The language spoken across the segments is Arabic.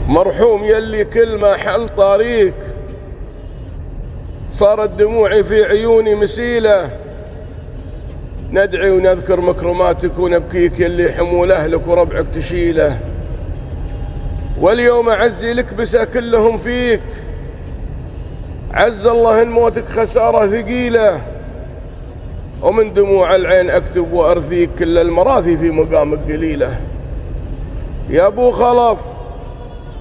مرحوم يلي كل ما حل طريق صارت دموعي في عيوني مسيلة. ندعي ونذكر مكرماتك ونبكيك يلي حمول أهلك وربعك تشيله. واليوم أعزي الكبسة كلهم فيك، عز الله إن موتك خسارة ثقيلة. ومن دموع العين أكتب وأرثيك كل المراثي في مقامك قليلة. يا أبو خلف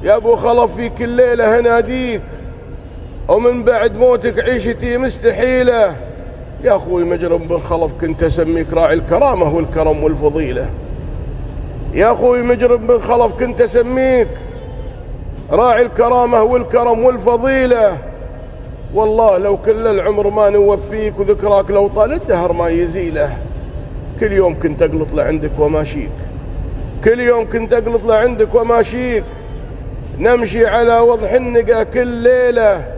يا أبو خلف في كل ليلة هناديك، ومن بعد موتك عيشتي مستحيلة. يا أخوي مجرم بن خلف كنت أسميك راعي الكرامة والكرم والفضيلة. يا أخوي مجرم بن خلف كنت أسميك راعي الكرامة والكرم والفضيلة. والله لو كل العمر ما نوفيك، وذكراك لو طال الدهر ما يزيله. كل يوم كنت أقلط لعندك وماشيك، كل يوم كنت أقلط لعندك وماشيك. نمشي على وضح النقا كل ليلة.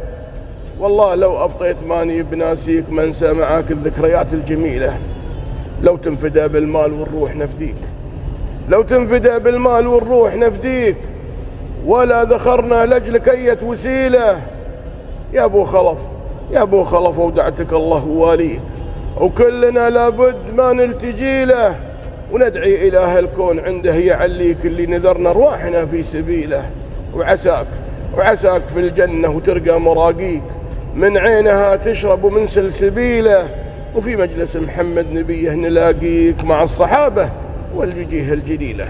والله لو أبطيت ماني بناسيك، منسى معاك الذكريات الجميلة. لو تنفدى بالمال والروح نفديك، لو تنفدى بالمال والروح نفديك، ولا ذخرنا لأجلك أية وسيلة. يا أبو خلف يا أبو خلف أودعتك الله واليك، وكلنا لابد ما نلتجي له. وندعي إله الكون عنده يعليك اللي نذرنا أرواحنا في سبيله. وعساك في الجنة وترقى مراقيك، من عينها تشرب ومن سلسبيله. وفي مجلس محمد نبيه نلاقيك مع الصحابة والوجيه الجليلة.